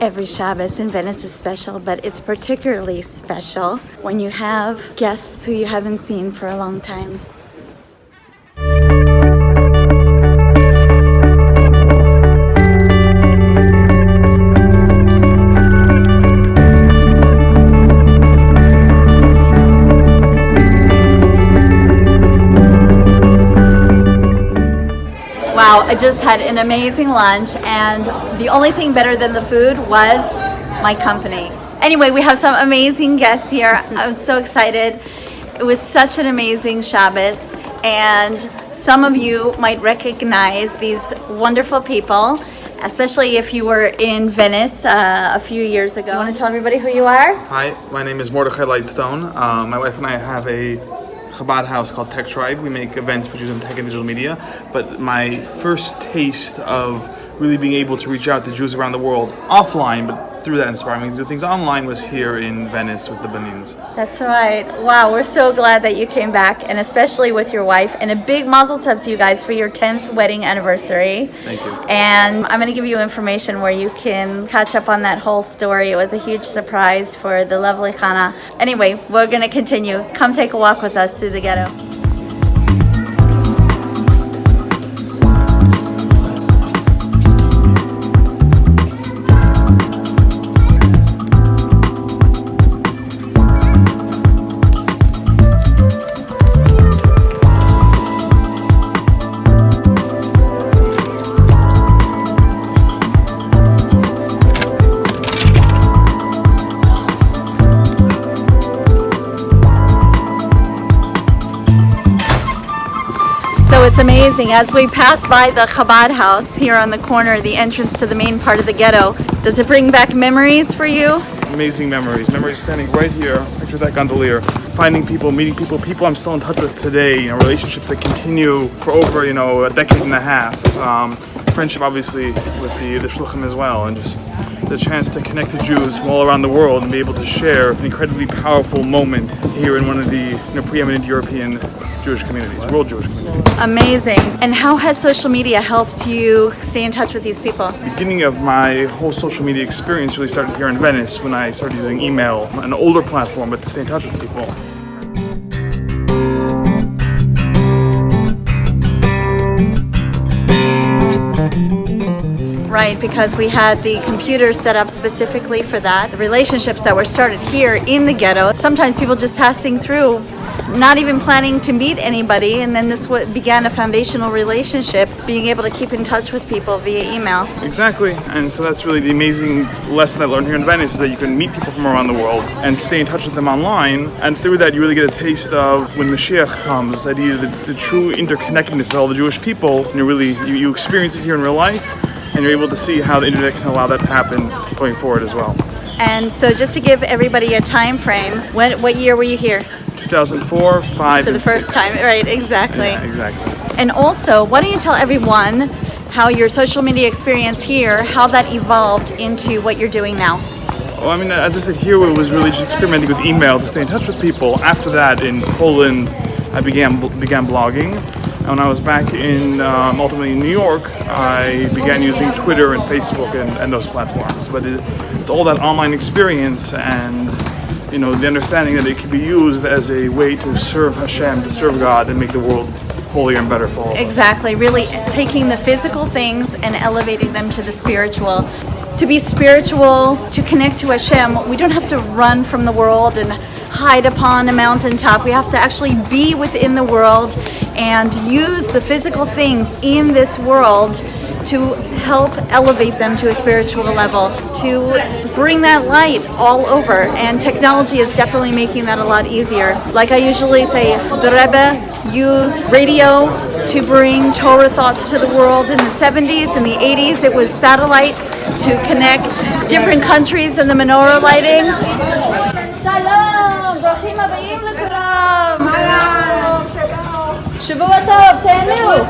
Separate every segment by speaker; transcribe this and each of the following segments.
Speaker 1: Every Shabbos in Venice is special, but it's particularly special when you have guests who you haven't seen for a long time. Wow, I just had an amazing lunch, and the only thing better than the food was my company. Anyway, we have some amazing guests here. I'm so excited. It was such an amazing Shabbos, and some of you might recognize these wonderful people, especially if you were in Venice a few years ago. You want to tell everybody who you are?
Speaker 2: Hi, my name is Mordechai Lightstone. My wife and I have a Chabad house called Tech Tribe. We make events for Jews in tech and digital media. But my first taste of really being able to reach out to Jews around the world offline, but through that inspiring me to do things online, was here in Venice with the Banins.
Speaker 1: That's right. Wow, we're so glad that you came back, and especially with your wife. And a big mazel tov to you guys for your 10th wedding anniversary.
Speaker 2: Thank you.
Speaker 1: And I'm going to give you information where you can catch up on that whole story. It was a huge surprise for the lovely Hannah. Anyway, we're going to continue. Come take a walk with us through the ghetto. So it's amazing. As we pass by the Chabad house here on the corner, the entrance to the main part of the ghetto, does it bring back memories for you?
Speaker 2: Amazing memories. Memories standing right here, picture that gondolier, finding people, meeting people I'm still in touch with today, relationships that continue for over, a decade and a half. Friendship, obviously, with the Shluchim as well, and just the chance to connect to Jews from all around the world and be able to share an incredibly powerful moment here in one of the preeminent European Jewish communities, world Jewish communities.
Speaker 1: Amazing. And how has social media helped you stay in touch with these people?
Speaker 2: The beginning of my whole social media experience really started here in Venice when I started using email, an older platform, but to stay in touch with people.
Speaker 1: Right, because we had the computer set up specifically for that. The relationships that were started here in the ghetto, sometimes people just passing through, not even planning to meet anybody, and then this began a foundational relationship, being able to keep in touch with people via email.
Speaker 2: Exactly, and so that's really the amazing lesson I learned here in Venice, is that you can meet people from around the world and stay in touch with them online, and through that you really get a taste of when Mashiach comes, that the true interconnectedness of all the Jewish people, and you experience it here in real life, and you're able to see how the internet can allow that to happen going forward as well.
Speaker 1: And so just to give everybody a time frame, what year were you here?
Speaker 2: 2004, 5,
Speaker 1: For the
Speaker 2: and
Speaker 1: first
Speaker 2: 6.
Speaker 1: time, right, exactly.
Speaker 2: Yeah, exactly.
Speaker 1: And also, why don't you tell everyone how your social media experience here, how that evolved into what you're doing now?
Speaker 2: Well, as I said, here it was really just experimenting with email to stay in touch with people. After that, in Poland, I began blogging. And when I was back in, ultimately in New York, I began using Twitter and Facebook and those platforms. But it's all that online experience and, the understanding that it can be used as a way to serve Hashem, to serve God, and make the world holier and better for all of us.
Speaker 1: Exactly, really taking the physical things and elevating them to the spiritual. To be spiritual, to connect to Hashem, we don't have to run from the world and hide upon a mountaintop. We have to actually be within the world and use the physical things in this world to help elevate them to a spiritual level, to bring that light all over. And technology is definitely making that a lot easier. Like I usually say, the Rebbe used radio to bring Torah thoughts to the world in the 70s. In the 80s, it was satellite to connect different countries and the menorah lightings. Shalom! Brochim habayim לכולם! Shavua tov, tehenu!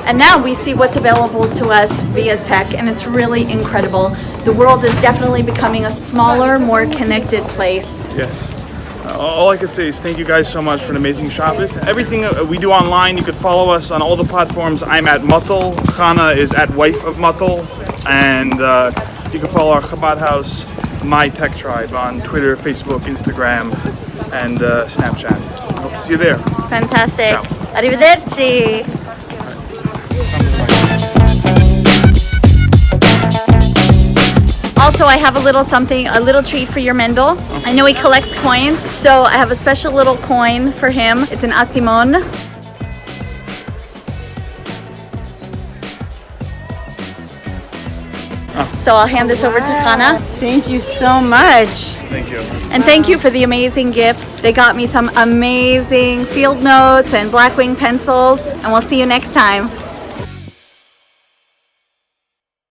Speaker 1: And now we see what's available to us via tech, and it's really incredible. The world is definitely becoming a smaller, more connected place.
Speaker 2: Yes. All I could say is thank you guys so much for an amazing Shabbos. Everything we do online, you could follow us on all the platforms. I'm at Muttel. Chana is at Wife of Muttel. And you can follow our Chabad House, My Tech Tribe, on Twitter, Facebook, Instagram, and Snapchat. I hope to see you there.
Speaker 1: Fantastic.
Speaker 2: Ciao.
Speaker 1: Arrivederci. Also, I have a little treat for your Mendel. I know he collects coins, so I have a special little coin for him. It's an asimon. So I'll hand this over to Chana.
Speaker 3: Thank you so much.
Speaker 2: Thank you.
Speaker 1: And thank you for the amazing gifts. They got me some amazing field notes and Blackwing pencils, and we'll see you next time.